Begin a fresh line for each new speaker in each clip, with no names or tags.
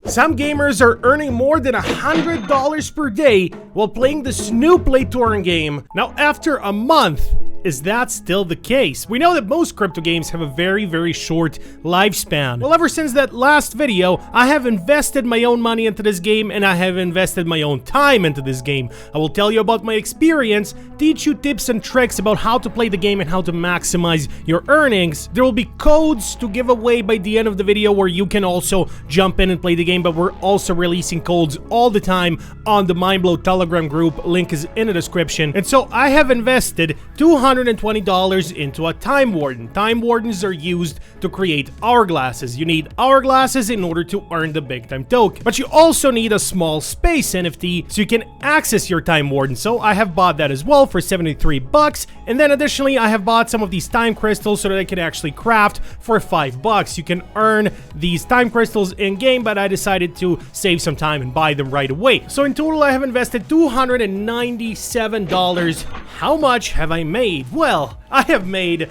Some gamers are earning more than $100 per day while playing this new Play Touring game. Now, after a month, is that still the case? We know that most crypto games have a very short lifespan. Well, ever since that last video, I have invested my own money into this game and I have invested my own time into this game. I will tell you about my experience, teach you tips and tricks about how to play the game and how to maximize your earnings. There will be codes to give away by the end of the video where you can also jump in and play the game, but we're also releasing codes all the time on the Mindblow Telegram group. Link is in the description. And so I have invested $220 into a Time Warden. Time Wardens are used to create hourglasses. You need hourglasses in order to earn the Bigtime token. But you also need a small space NFT so you can access your Time Warden. So I have bought that as well for 73 bucks. And then additionally, I have bought some of these time crystals so that I can actually craft for $5. You can earn these time crystals in game, but I decided to save some time and buy them right away. So in total, I have invested $297. How much have I made? Well, I have made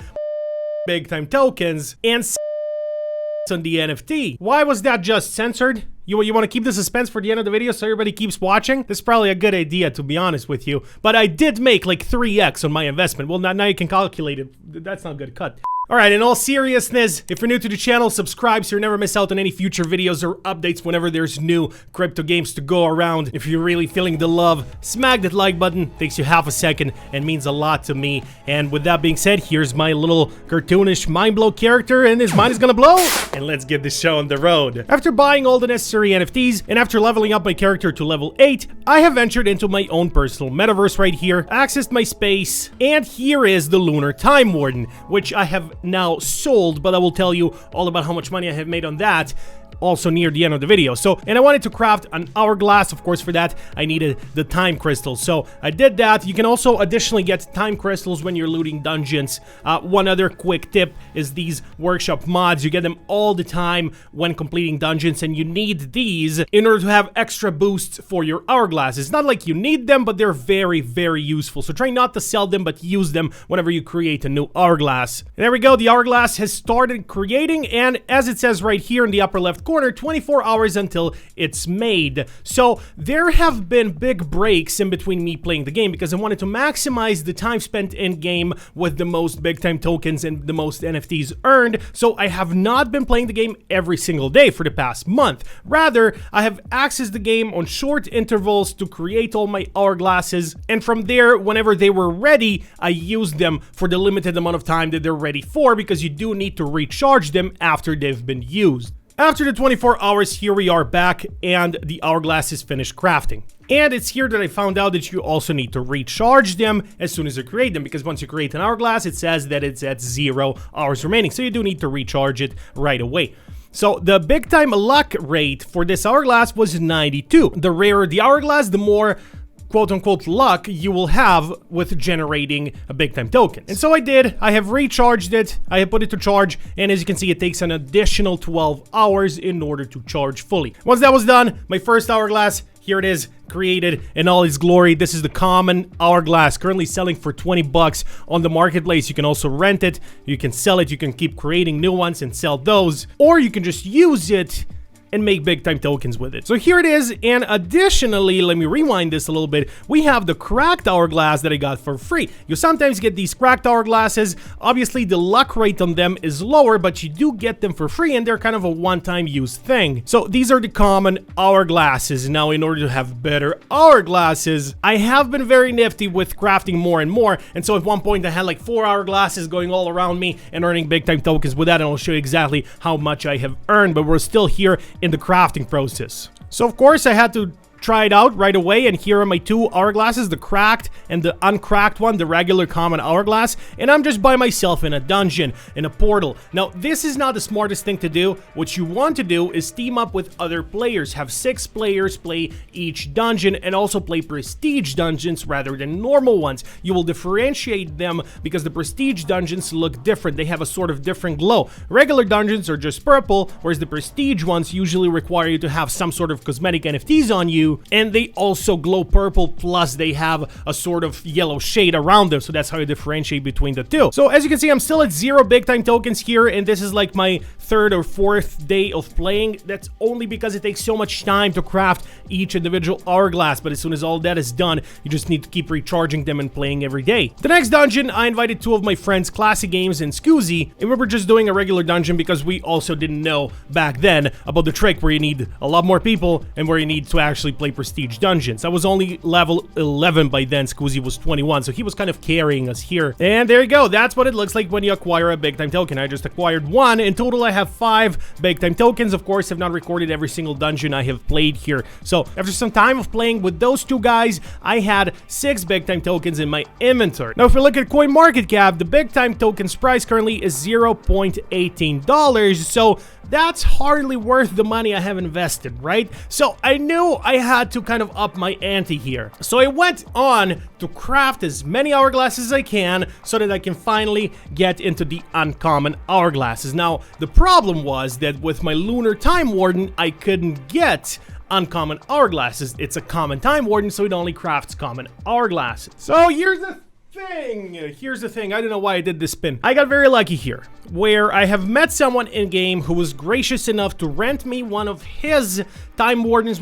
Bigtime tokens and on the NFT. Why was that just censored? You want to keep the suspense for the end of the video so everybody keeps watching? This is probably a good idea, to be honest with you. But I did make like 3x on my investment. Well, now you can calculate it. That's not a good cut. Alright, in all seriousness, if you're new to the channel, subscribe so you never miss out on any future videos or updates whenever there's new crypto games to go around. If you're really feeling the love, smack that like button. Takes you half a second and means a lot to me. And with that being said, here's my little cartoonish Mindblow character, and his mind is gonna blow. And let's get this show on the road. After buying all the necessary NFTs and after leveling up my character to level 8, I have ventured into my own personal metaverse right here, accessed my space, and here is the Lunar Time Warden, which I have now sold, but I will tell you all about how much money I have made on that also near the end of the video. So, and I wanted to craft an hourglass. Of course, for that I needed the time crystals, so I did that. You can also additionally get time crystals when you're looting dungeons. One other quick tip is these workshop mods. You get them all the time when completing dungeons, and you need these in order to have extra boosts for your hourglass. It's not like you need them, but they're very useful, so try not to sell them, but use them whenever you create a new hourglass. And there we go, the hourglass has started creating, and as it says right here in the upper left corner, 24 hours until it's made. So there have been big breaks in between me playing the game because I wanted to maximize the time spent in game with the most Bigtime tokens and the most NFTs earned. So I have not been playing the game every single day for the past month. Rather, I have accessed the game on short intervals to create all my hourglasses, and from there, whenever they were ready, I used them for the limited amount of time that they're ready for, because you do need to recharge them after they've been used. After the 24 hours, here we are back, and the hourglass is finished crafting. And it's here that I found out that you also need to recharge them as soon as you create them, because once you create an hourglass, it says that it's at 0 hours remaining, so you do need to recharge it right away. So the Bigtime luck rate for this hourglass was 92. The rarer the hourglass, the more quote-unquote luck you will have with generating a Bigtime token. And so I did. I have recharged it, I have put it to charge, and as you can see, it takes an additional 12 hours in order to charge fully. Once that was done, my first hourglass, here it is, created in all its glory. This is the common hourglass, currently selling for 20 bucks on the marketplace. You can also rent it, you can sell it, you can keep creating new ones and sell those, or you can just use it and make Bigtime tokens with it. So here it is, and additionally, let me rewind this a little bit, we have the cracked hourglass that I got for free. You sometimes get these cracked hourglasses. Obviously, the luck rate on them is lower, but you do get them for free, and they're kind of a one-time use thing. So these are the common hourglasses. Now, in order to have better hourglasses, I have been very nifty with crafting more and more, and so at one point I had like 4 hourglasses going all around me and earning Bigtime tokens with that, and I'll show you exactly how much I have earned, but we're still here in the crafting process. So of course I had to try it out right away, and here are my 2 hourglasses, the cracked and the uncracked one, the regular common hourglass, and I'm just by myself in a dungeon, in a portal. Now, this is not the smartest thing to do. What you want to do is team up with other players, have 6 players play each dungeon, and also play prestige dungeons rather than normal ones. You will differentiate them because the prestige dungeons look different. They have a sort of different glow. Regular dungeons are just purple, whereas the prestige ones usually require you to have some sort of cosmetic NFTs on you, do, and they also glow purple, plus they have a sort of yellow shade around them, so that's how you differentiate between the two. So as you can see, I'm still at 0 big time tokens here, and this is like my 3rd or 4th day of playing. That's only because it takes so much time to craft each individual hourglass, but as soon as all that is done, you just need to keep recharging them and playing every day. The next dungeon, I invited 2 of my friends, Classic Games and Scoozy, and we were just doing a regular dungeon because we also didn't know back then about the trick where you need a lot more people and where you need to actually play prestige dungeons. I was only level 11 by then, Scoozy was 21, so he was kind of carrying us here. And there you go, that's what it looks like when you acquire a big time token. I just acquired 1. In total, I have 5 big time tokens. Of course, I've not recorded every single dungeon I have played here. So after some time of playing with those 2 guys, I had 6 big time tokens in my inventory. Now, if we look at CoinMarketCap, the big time token's price currently is $0.18, so that's hardly worth the money I have invested, right? So I knew I had to kind of up my ante here. So I went on to craft as many hourglasses as I can so that I can finally get into the uncommon hourglasses. Now, the problem was that with my Lunar Time Warden, I couldn't get uncommon hourglasses. It's a common time warden, so it only crafts common hourglasses. So here's the thing. I don't know why I did this spin. I got very lucky here, where I have met someone in game who was gracious enough to rent me one of his time wardens,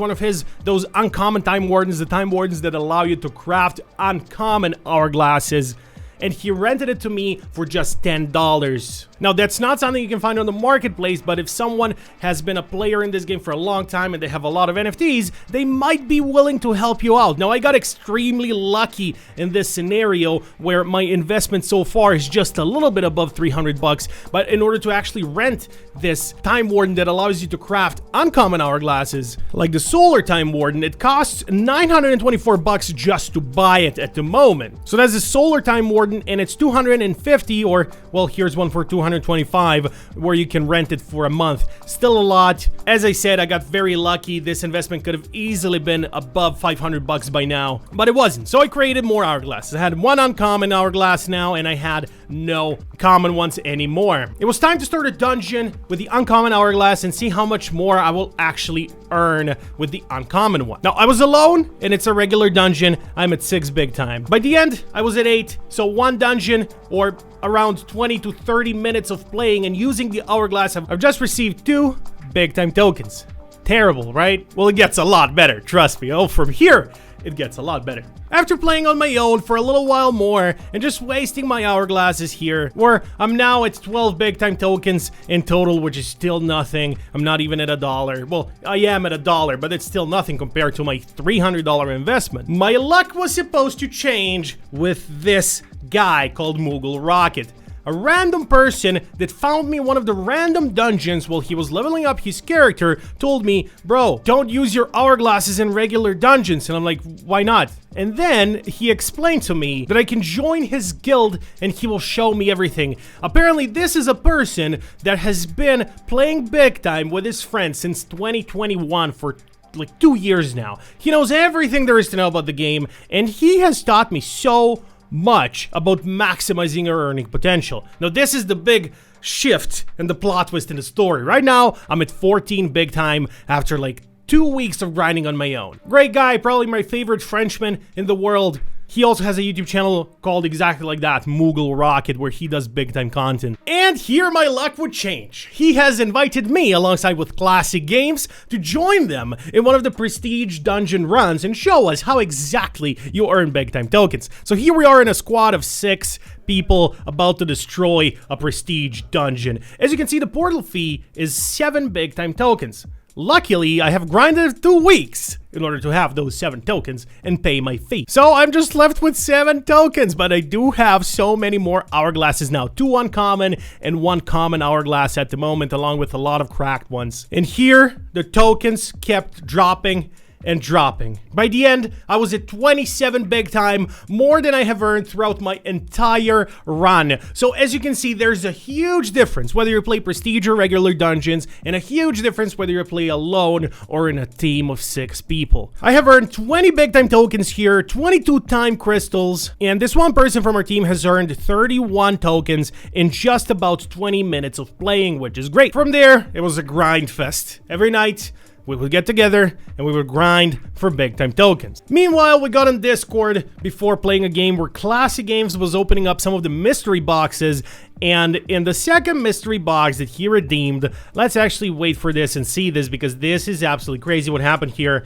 those uncommon time wardens, the time wardens that allow you to craft uncommon hourglasses. And he rented it to me for just $10. Now, that's not something you can find on the marketplace, but if someone has been a player in this game for a long time and they have a lot of NFTs, they might be willing to help you out. Now, I got extremely lucky in this scenario where my investment so far is just a little bit above 300 bucks, but in order to actually rent this time warden that allows you to craft uncommon hourglasses, like the solar time warden, it costs 924 bucks just to buy it at the moment. So that's the solar time warden, and it's 250, or well, here's one for 225, where you can rent it for a month. Still a lot. As I said, I got very lucky. This investment could have easily been above 500 bucks by now, but it wasn't. So I created more hourglasses. I had 1 uncommon hourglass now, and I had no common ones anymore. It was time to start a dungeon with the uncommon hourglass and see how much more I will actually earn with the uncommon one. Now, I was alone, and it's a regular dungeon. I'm at 6 big time. By the end, I was at 8, so 1 dungeon, or around 20 to 30 minutes of playing and using the hourglass, I've just received 2 big time tokens. Terrible, right? Well, it gets a lot better, trust me. Oh, from here, it gets a lot better. After playing on my own for a little while more and just wasting my hourglasses here, where I'm now at 12 big time tokens in total, which is still nothing. I'm not even at $1. Well, I am at $1, but it's still nothing compared to my $300 investment. My luck was supposed to change with this guy called Moogle Rocket. A random person that found me one of the random dungeons while he was leveling up his character told me, bro, don't use your hourglasses in regular dungeons. And I'm like, why not? And then he explained to me that I can join his guild and he will show me everything. Apparently, this is a person that has been playing big time with his friends since 2021 for like 2 years now. He knows everything there is to know about the game, and he has taught me so much about maximizing your earning potential. Now, this is the big shift and the plot twist in the story. Right now, I'm at 14 big time after like 2 weeks of grinding on my own. Great guy, probably my favorite Frenchman in the world. He also has a YouTube channel called exactly like that, Moogle Rocket, where he does big time content. And here my luck would change. He has invited me, alongside with Classic Games, to join them in one of the prestige dungeon runs and show us how exactly you earn big time tokens. So here we are in a squad of 6 people about to destroy a prestige dungeon. As you can see, the portal fee is 7 big time tokens. Luckily, I have grinded 2 weeks in order to have those 7 tokens and pay my fee. So I'm just left with 7 tokens, but I do have so many more hourglasses now. 2 uncommon and 1 common hourglass at the moment, along with a lot of cracked ones. And here, the tokens kept dropping and dropping. By the end, I was at 27 big time, more than I have earned throughout my entire run. So as you can see, there's a huge difference whether you play prestige or regular dungeons, and a huge difference whether you play alone or in a team of 6 people. I have earned 20 big time tokens here, 22 time crystals, and this one person from our team has earned 31 tokens in just about 20 minutes of playing, which is great. From there, it was a grind fest. Every night, we would get together and we would grind for big time tokens. Meanwhile, we got on Discord before playing a game where Classic Games was opening up some of the mystery boxes, and in the second mystery box that he redeemed, let's actually wait for this and see this, because this is absolutely crazy what happened here.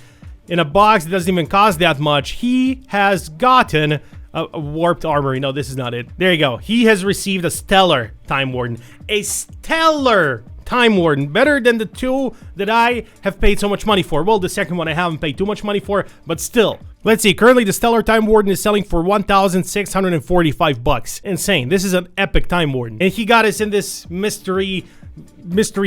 In a box that doesn't even cost that much, he has gotten a warped armory. No, this is not it. There you go. He has received a stellar Time Warden. A stellar Time Warden, better than the two that I have paid so much money for. Well, the second one I haven't paid too much money for, but still. Let's see, currently the Stellar Time Warden is selling for 1,645 bucks. Insane. This is an epic Time Warden. And he got us in this mystery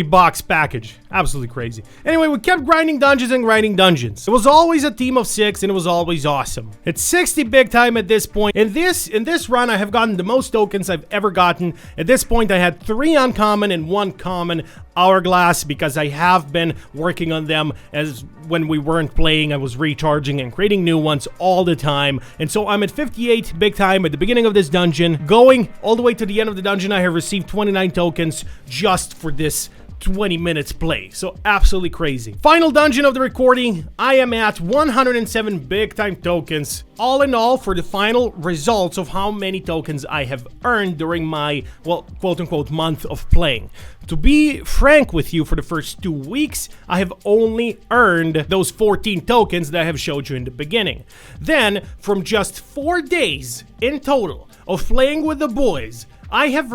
box package. Absolutely crazy. Anyway, we kept grinding dungeons and grinding dungeons. It was always a team of 6 and it was always awesome. It's 60 big time at this point. In this run, I have gotten the most tokens I've ever gotten. At this point, I had 3 uncommon and 1 common hourglass, because I have been working on them, as when we weren't playing, I was recharging and creating new ones all the time. And so I'm at 58 big time at the beginning of this dungeon. Going all the way to the end of the dungeon, I have received 29 tokens just for this 20 minutes play. So absolutely crazy. Final dungeon of the recording, I am at 107 big time tokens. All in all, for the final results of how many tokens I have earned during my, well, quote-unquote month of playing. To be frank with you, for the first 2 weeks, I have only earned those 14 tokens that I have showed you in the beginning. Then, from just 4 days in total of playing with the boys, I have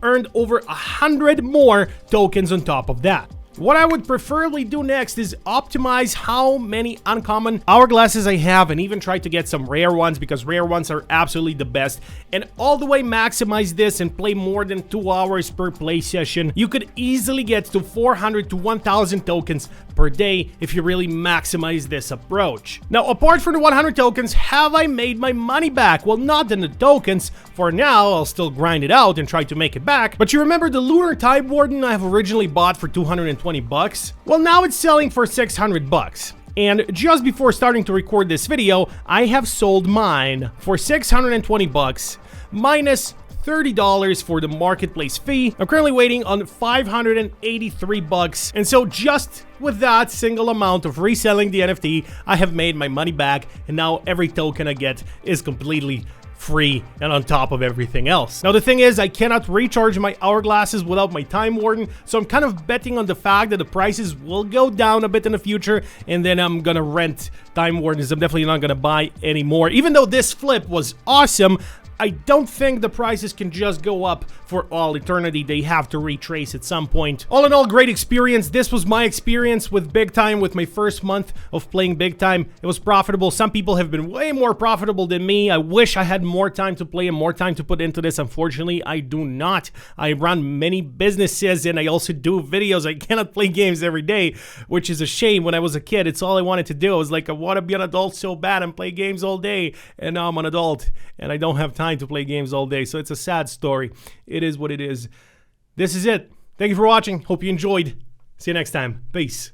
earned over 100 more tokens on top of that. What I would preferably do next is optimize how many uncommon hourglasses I have, and even try to get some rare ones, because rare ones are absolutely the best, and all the way maximize this and play more than 2 hours per play session. You could easily get to 400 to 1,000 tokens per day if you really maximize this approach. Now, apart from the 100 tokens, have I made my money back? Well, not in the tokens. For now, I'll still grind it out and try to make it back. But you remember the Lunar Time Warden I have originally bought for 220 bucks? Well, now it's selling for 600 bucks. And just before starting to record this video, I have sold mine for 620 bucks minus $30 for the marketplace fee. I'm currently waiting on 583 bucks. And so just with that single amount of reselling the NFT, I have made my money back, and now every token I get is completely free and on top of everything else. Now the thing is, I cannot recharge my hourglasses without my Time Warden, so I'm kind of betting on the fact that the prices will go down a bit in the future, and then I'm gonna rent Time Wardens. I'm definitely not gonna buy any more. Even though this flip was awesome, I don't think the prices can just go up for all eternity. They have to retrace at some point. All in all, great experience. This was my experience with Big Time, with my first month of playing Big Time. It was profitable. Some people have been way more profitable than me. I wish I had more time to play and more time to put into this. Unfortunately, I do not. I run many businesses and I also do videos. I cannot play games every day, which is a shame. When I was a kid, it's all I wanted to do. I was like, I want to be an adult so bad and play games all day. And now I'm an adult and I don't have time to play games all day. So it's a sad story. It is what it is. This is it. Thank you for watching. Hope you enjoyed. See you next time. Peace.